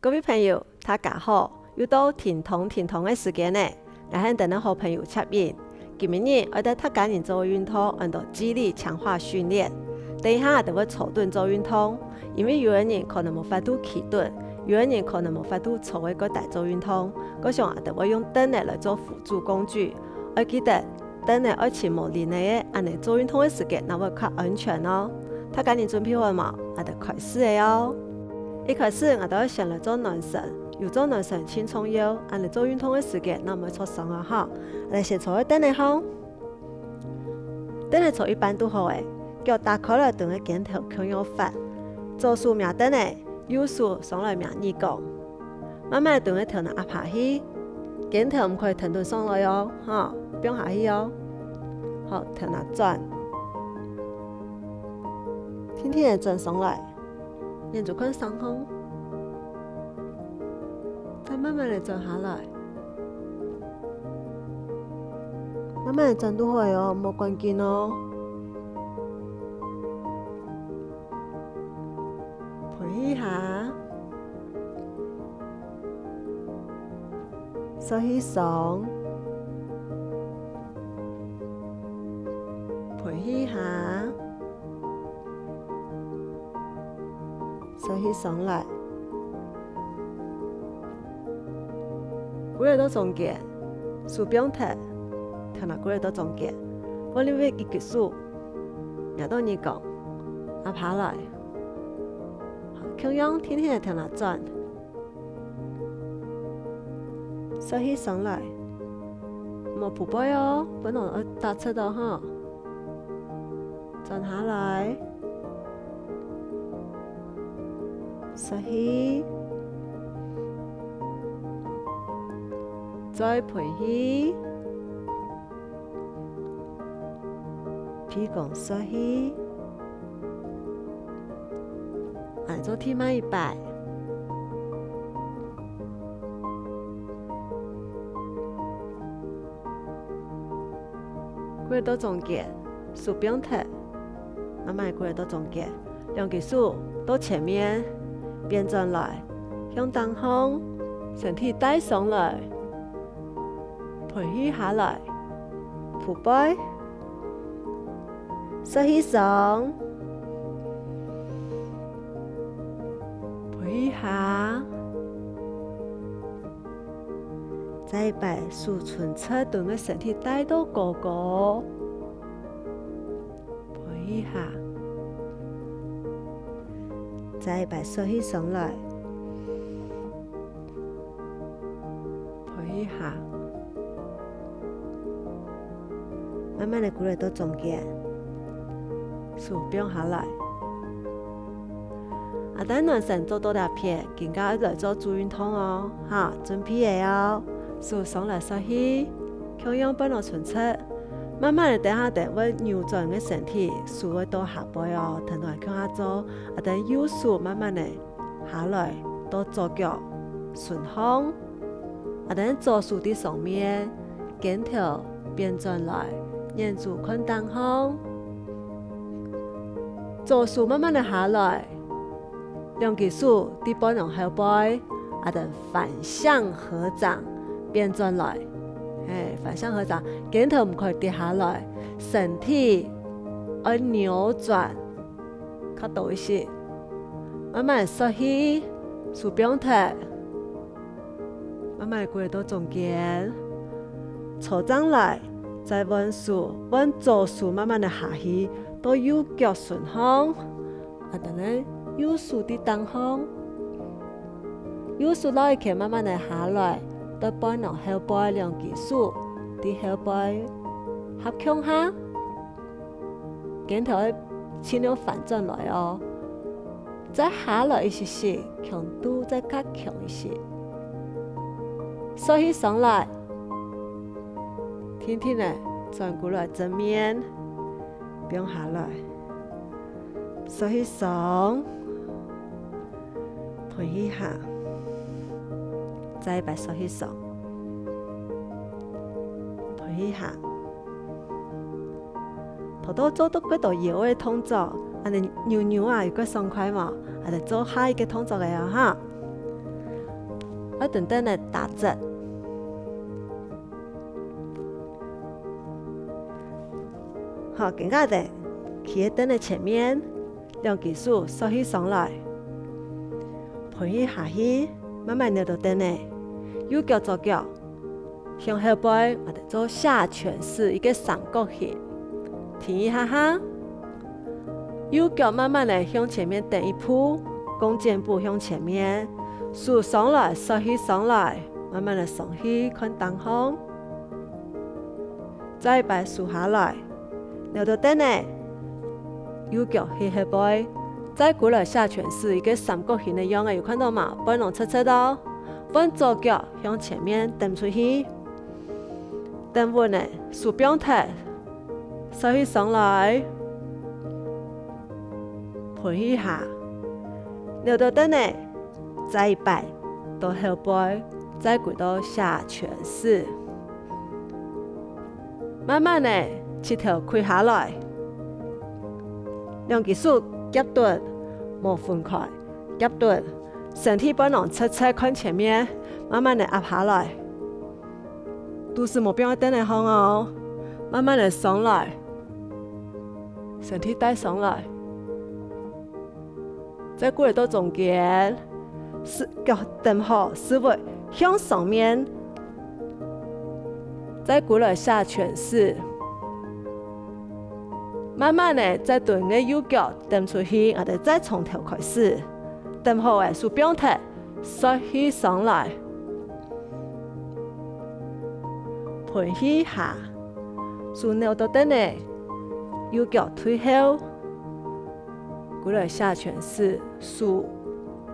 各位朋友，大家好！又到停通的时间呢，我向等的好朋友测验。今日我带大家人做运动，按照肌力强化训练。等一下就会坐蹲做运动，因为有的人可能无法度起蹲，有的人可能无法度坐一个大做运动，我想就会用凳来做辅助工具。我记得凳要前无离内的，安尼做运动的时间，那会较安全哦。大家人准备好嘛？我就开始的哦。一开始我都要先来做暖身，有做暖身轻松腰，安尼做运动的时间，那么做松啊哈。我哋先坐喺凳嚟好，凳嚟坐一般都好诶。腳打開來蹲喺肩頭向右發，左手命凳嚟，右手上來命二角，慢慢蹲喺頭嗱壓下去，肩頭唔可以騰到上來哦，哈，變下去哦。好，頭嗱轉，天天嚟轉上來。沿住看上空，再慢慢地轉下來，慢慢地轉都可以哦，冇關鍵哦。陪一下，收起手，陪一下。收起上來，幾日都中間，手柄頭，睇下幾日都中間。我呢邊一結束，也到你講，壓下來，向陽天天睇下轉，收起上來，冇ผู背哦，本來我打出到哈，轉下來。收起，再陪起，屁股收起，按做天慢一擺，幾日到中間，手柄頭，慢慢幾日到中間，兩隻手到前面。變轉來，向當空，身體帶上來，陪起下來，ผู背，收起手，陪下，再把手唇側蹲嘅身體帶到高高，陪下。再把收起上來，陪一下，慢慢地過來到中間，手柄下來。等暖身做多條片，更加來做做運動哦，哈，準備嘅哦，手上來收起，向陽本落唇側。慢慢地等下等會扭轉嘅身體，手會到下背哦，等到向下做，等右手慢慢地下來到左腳順風，等左手的上面，肩頭變轉來，沿住看當空，左手慢慢地下來，兩隻手啲背用後背，等反向合掌變轉來。反向合掌，肩頭唔可以跌下來，身體要扭轉，較多一些。慢慢收起，手柄頭，慢慢過到中間，坐上來，再彎手，彎左手慢慢地下去，到右腳順風，等咧右手的當風，右手攞起慢慢地下來。到背囊後背兩隻手，啲後背合向下，肩頭盡量反轉來哦。再下來一些些，強度再加強一些。收起上來，天天咧轉過來正面，變下來，收起手，陪一下。再把收起手，陪一下，頭都做到嗰度搖嘅動作，安尼扭扭啊，如果爽快嘛，係做下一個動作嘅啊哈。要等等的打直。好，更加的企喺灯的前面，两只手缩起上来，盘起下去，慢慢扭到灯的右脚左脚向后背，我哋做下犬式一个三角形，停一下下，右脚慢慢的向前面蹬一步，弓箭步向前面，手上来，缩起上来，慢慢的上去，看东方，再摆手下来。扭到灯呢，右脚去后背，再过来下犬式一个三角形的样子，有看到吗？背拢侧侧到，往左脚向前面蹬出去，蹬稳呢，手表头，收起上来，盘一下，扭到灯呢，再摆到后背，再过到下犬式，慢慢的。舌头开下来，两只手夹顿，无分开，夹顿，身体本能侧侧看前面，慢慢的压下来，都是目标等来好哦，慢慢的上来，身体带上来，再过来到中间，脚蹬好，思维向上面，再过来下犬式。慢慢的，再对个右脚蹬出去，我哋再从头开始，蹬好诶，手表头缩起上来，盘起下，手扭到凳诶，右脚推后，过来下犬式，手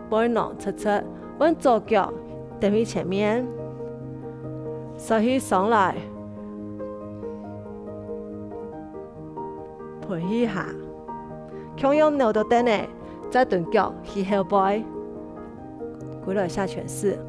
背囊侧侧，往左脚蹬去前面，缩起上来。盘起下，强用扭到凳呢，再顿脚去后背，过来下犬式。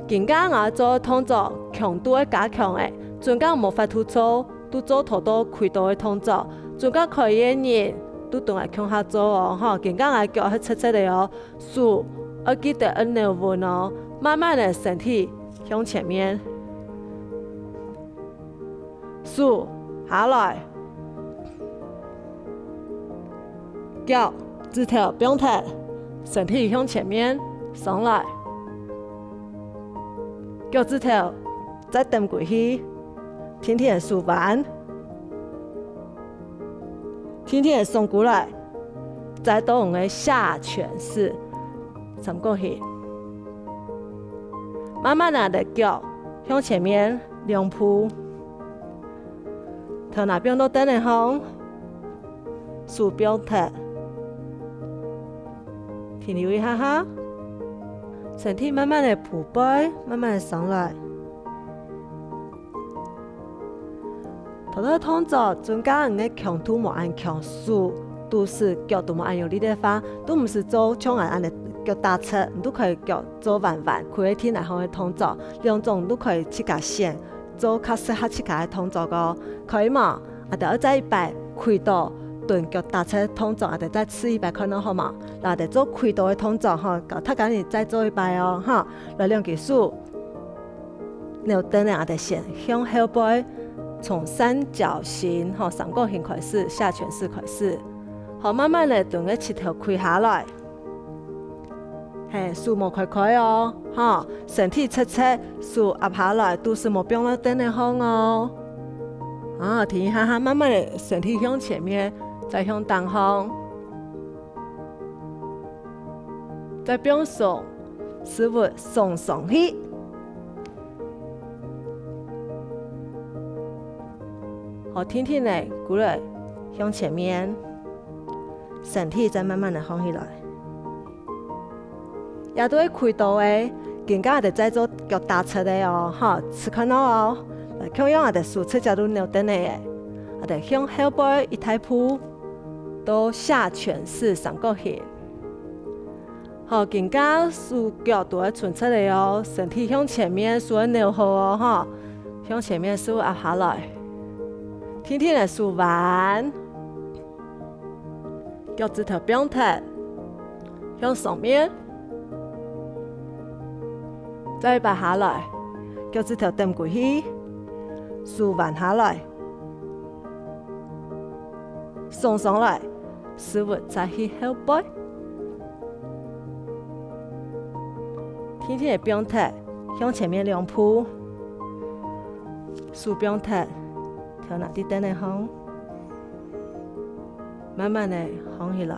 更加我做动作强度的加强诶，尽管无法突做，都做头多开刀的动作，尽管可以的人都动来向下做哦，哈，更加我脚去侧侧的哦，手要记得要扭稳哦，慢慢的身体向前面，手下来。脚指头不用抬，身体向前面上来，脚趾头再蹬过去，天天的手腕，天天的送过来，再到我们的下犬式三角形，慢慢的脚向前面两步，头那边都蹬得好，手不用抬。停留一下下，身体慢慢的铺背，慢慢的上来。头头动作，增加你的强度无按强手，都是脚都无按用力的话，都唔是做像按的脚打侧，你都可以脚做弯弯，可以天来好的动作，两种都可以切个线，做较适合切个的动作个，可以嘛？啊，就要再一摆开刀。顿脚打车动作，我哋再试一摆看到好嘛？嗱，我哋做开刀的动作哈，搞他赶紧再做一摆哦，哈。来两只手，扭蹬咧，我哋先向后背，从三角形哈、三角形开始，下犬式开始，好慢慢的顿个舌头开下来，嘿，手无开开哦，哈，身体侧侧，手压下来，都是无变了蹬的好哦。啊，停一下下，慢慢的身体向前面。再向东方，再变松，使物松上去。好，天天的过来向前面，身体再慢慢的放起来。也都会开刀的，更加的再做脚踏车的哦，哈，是看到哦。看样我的手侧角度扭蹬的耶，我的向后背一抬步。都下犬式三角形，好，更加手脚都要顺出来哦，身体向前面，手要扭好哦，哈，向前面手压下来，天天的手腕，脚趾头不用抬，向上面，再摆下来，脚趾头蹬过去，手弯下来，送上来，手腕再去后背，天天的不用踢，向前面两步，手不用踢，跳哪啲等来放，慢慢的放起来。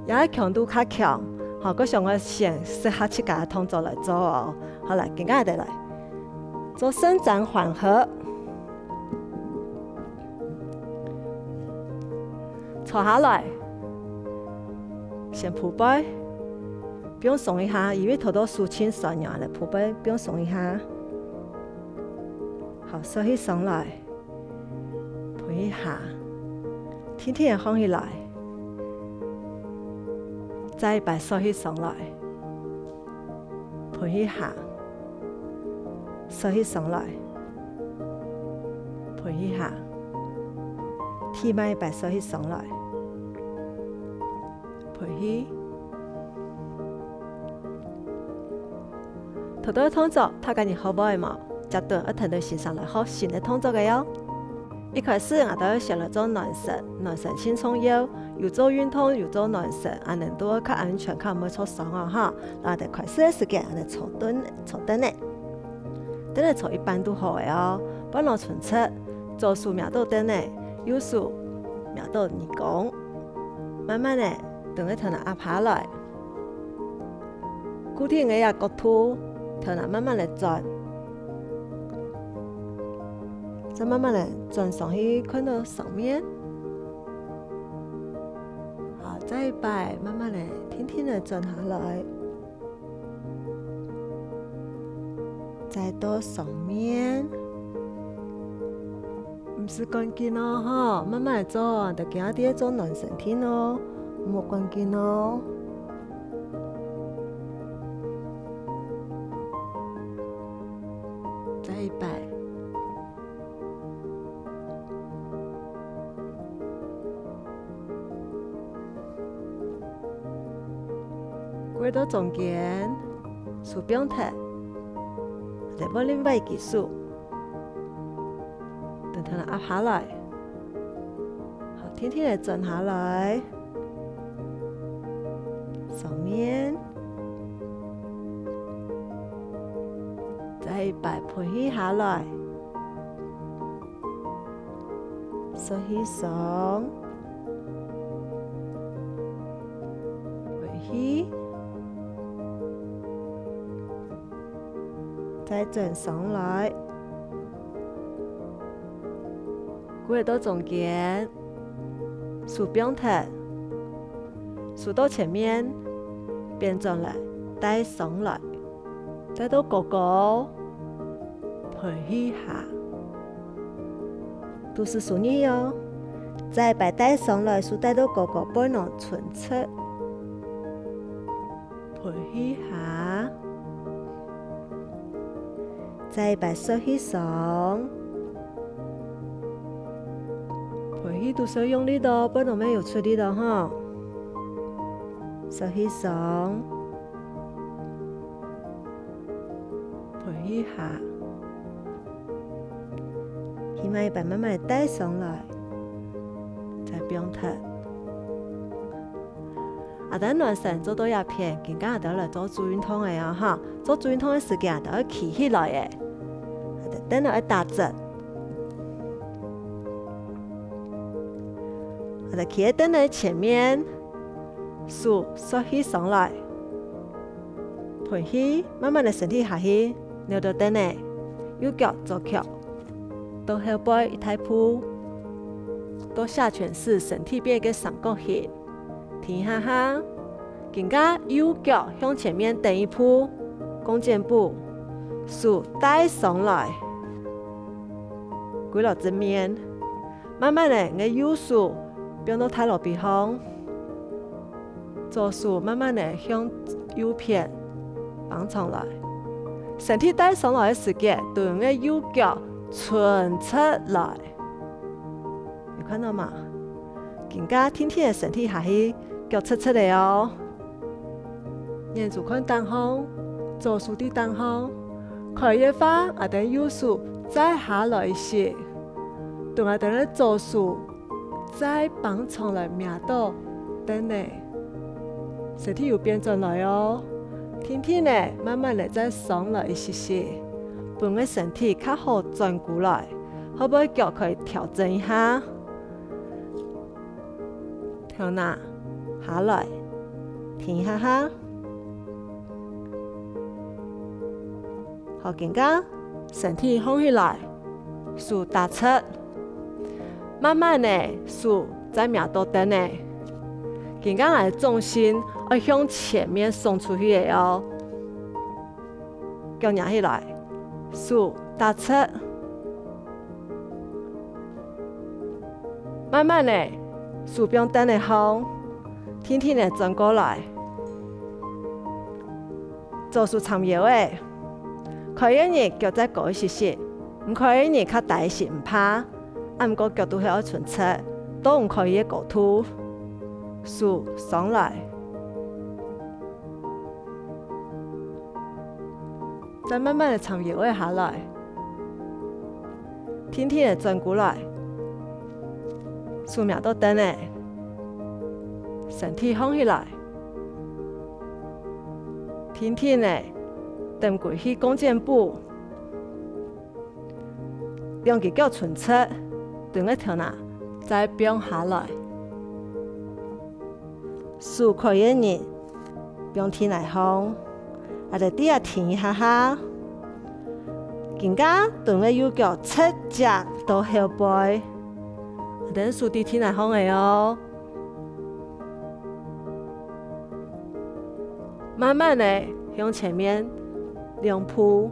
也强度较强，好，佮上个先适合自家的动作来做哦。好来，更加的来做伸展缓和，坐下来，先铺背，不用耸一下，因为头都舒轻酸软的铺背，不用耸一下。好，收起上来，推一下，天天的放起来。再把手起上来，推一下，手起上来，推一下，提慢把手起上来，推起。头多动作，他家己好不好嘛？绝对要听到线上来学新的动作嘅哟。一开始我都要先来做暖身，暖身轻松腰。又做运动又做暖身，安尼都较安全，较唔会受伤啊哈！那得开始的时间，安尼坐蹲呢，蹲来坐一般都好嘅哦。不能纯出，左手秒到蹲呢，右手秒到二弓，慢慢的等佢头拿压下来，固定嘅角度，头拿慢慢的转，再慢慢的转上去，看到上面。再摆，慢慢的、天天的转下来，再到上面，唔是关键哦，哈，慢慢的做，就今日做暖身体哦，冇关键哦。再摆。过到中间，手不用踢，再把另外技术，等它压下来，好，天天的转下来，上面，再摆推起下来，手起上，推起。再转上来，过到中间，手不用踢，手到前面，变转来，带上来，再到高高，推起下，都是顺利哦。再把带上来，手带到高高，不能纯出，推起下。再把手起上，推起都是要用力的，不能没有出力的哈。手起上，推起下，起码把慢慢的带上来，再不用踢。等暖身做到一片，更加就来做做运动的啊哈！做做运动的时间就要企起来的。等下要打直，我哋企喺凳的前面，手缩起上来，推起，慢慢的身体下去，扭到凳的，右脚左脚，到后背一抬步，到下犬式，身体变个三角形，停下下，更加右脚向前面蹬一步，弓箭步，手带上来。归到正面，慢慢的，我右手变到太落边方，左手慢慢的向右边放上来，身体带上来的时间，就用我右脚伸出来，有看到吗？更加天天的身体下去，脚出来哦，沿住看东方，左手的东方，开一发啊等右手再下来时，等啊等咧左手再绑上来命到等呢，身体又变转来哦。天天呢，慢慢的再上来一些些，把个身体较好转过来，可不可以脚可以调整一下？调哪下来，停下下。好，更加身体放起来，手打出，慢慢的手在命到等呢。更加的重心要向前面送出去的哦，脚拿起来，手打出，慢慢的手不用等的方，天天的转过来，左手长腰的。可以呢，脚再高一些些，唔可以呢，较大一些唔怕。啊，唔过脚都要存出，都唔可以高凸。手上来，再慢慢的长腰的下来，天天的转过来，手苗都等的，身体放起来，天天的。等过去弓箭步，两只脚伸出，等一条哪，再并下来，手可以呢，并天来方，啊在底下停一下下，更加等个右脚侧脚到后背，等手伫天来方的哦，慢慢的向前面。两步，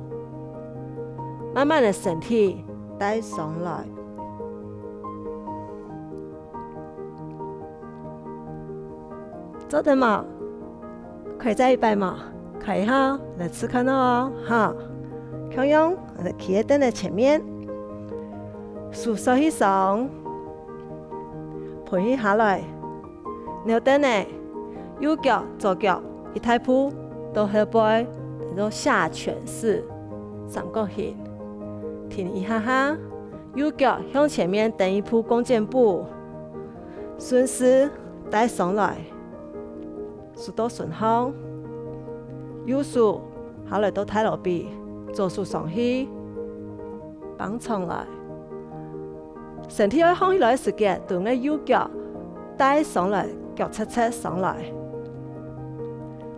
慢慢的身体带上来，做得吗？可以再一摆吗？可以哈，来试看哦，哈，同样，我们企在灯的前面，手手一上，盘起下来，扭灯呢，右脚、左脚一抬步到后背。做下犬式三角形，停一下下，右脚向前面等一步弓箭步，顺势带上来，手到顺方，右手下来到太落边，左手上去，绑上来，身体要放起来的时间，等个右脚带上来，脚侧侧上来，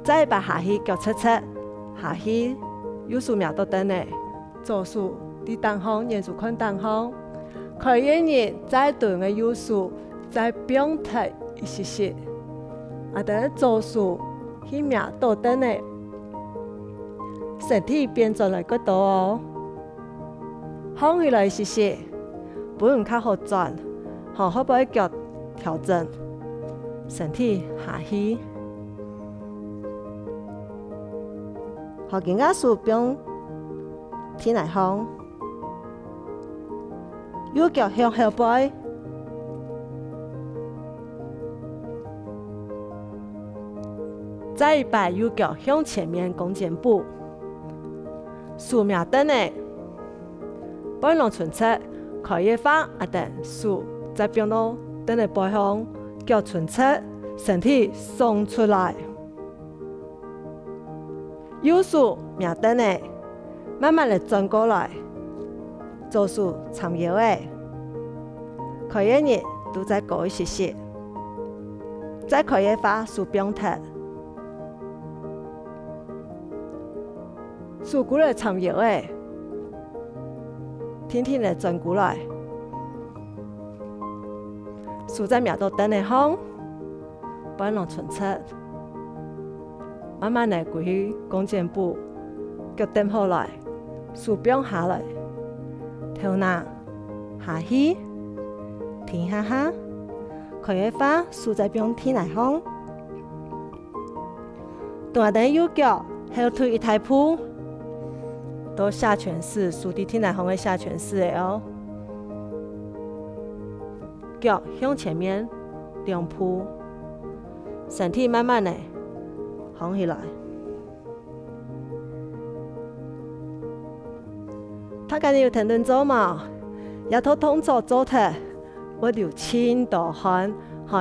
再把下去脚侧侧。下去，右手苗到等呢，左手伫东方，沿住看东方。可以呢，再对个右手再并提一些些，啊，等左手去苗到等呢，身体变转来个度哦，放起来一些些，不用较好转，好不好脚调整，身体下去。好，更加手并天来方，右脚向后背，再把右脚向前面弓箭步，手苗等呢，半浪存出，可以放啊等手再并到等的背方，脚存出，身体松出来。右手苗等呢，慢慢的转过来，左手长腰的，可以呢，都再高一些些，再可以把手并提，手过来长腰的，天天的转过来，手在苗到等的方，半浪存出。慢慢的过去弓箭步，脚蹬好来，手并下来，头拿下去，停下下，可以把手在并天来方，大等右脚后腿一抬步，到下犬式，手伫天来方的下犬式的哦，脚向前面两步，身体慢慢的。放起来，他家己有停顿做嘛，也拖动作做头，我流千多汗，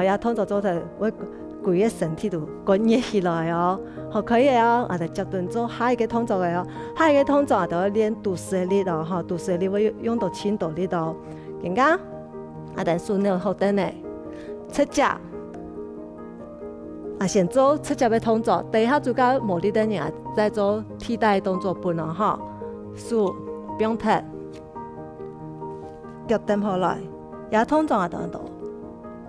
也动作做头，我规个身体都滚热起来哦，可以啊，我哋接顿做下一个动作嘅哦，下一个动作就要练肚脐的力哦，肚脐的力我用到千多力哦，更加，我哋顺流后等咧，侧脚。先做侧脚的动作，等一下做到无力的人再做替代动作本咯哈。数不用停，脚蹬下来，也动作等等，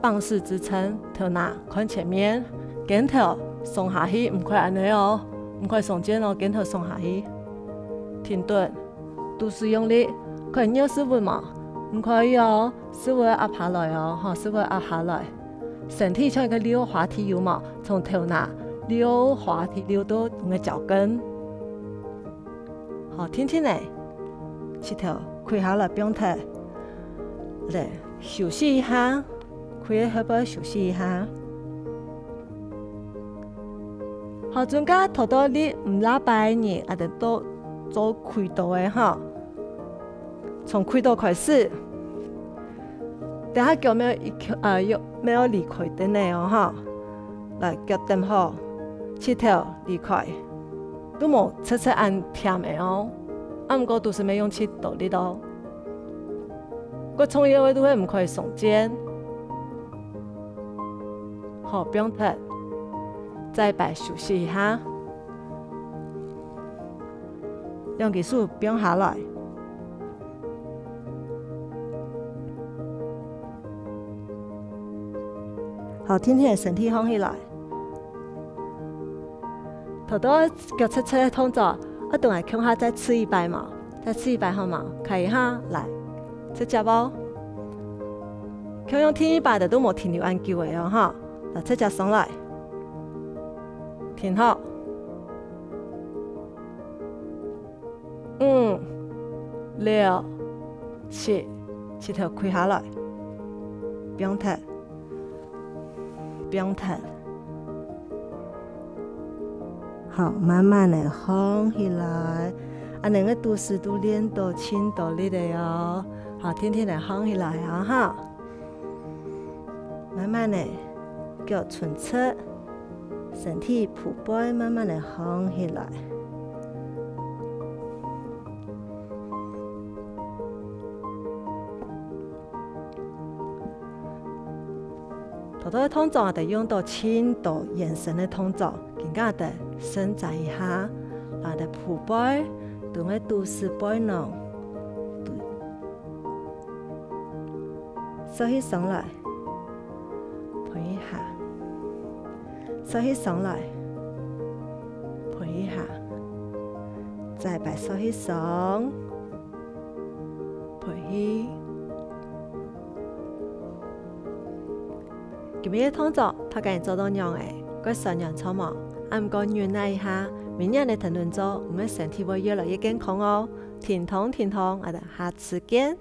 棒式支撑，头拿看前面，肩头松下去，唔可以安尼哦，唔可以耸肩哦，肩头松下去，停顿，肚脐用力，可以扭四围嘛，唔可以哦，四围压下来哦，四围压下来。身体像一个溜滑梯有冇？从头拿溜滑梯溜到我的脚跟，好，听听嘞，膝头开下来，不用停，来休息一下，开下背休息一下。好，中间头到你唔拉摆呢，啊，得都做开刀的哈，从开刀开始。等下腳沒有離開的呢哦哈，來腳蹬好，膝頭離開，都冇切按甜的哦，唔過都是沒用切到呢度，個從腰位都會唔可以聳肩，好不用停，再擺休息一下，用技術不用下來。好，天天的身體放起來，頭到腳側側的動作，我等下向下再吃一擺嘛，再吃一擺好嘛？可以哈，來，側腳包，佢用天一擺的都冇停留按腳的哦哈，來側腳上來，停好，5、6、7，膝頭開下來，不用停。不用停，好，慢慢的放起来，那个肚脐都练到轻到力的哟，好，天天的放起来啊哈，慢慢的脚顺侧，身体蹼背，慢慢的放起来。好多動作我哋用到輕度延伸的動作，更加的伸展一下，我哋蹼背，對我肚絲背囊，收起上來，盤一下，收起上來，盤一下，再擺收起上，盤起。今日嘅動作，他今日做到樣嘅，佢上樣錯冇，唔過原諒一下，明日你停頓做，我們身體會越來越健康哦。甜筒，我哋下次見。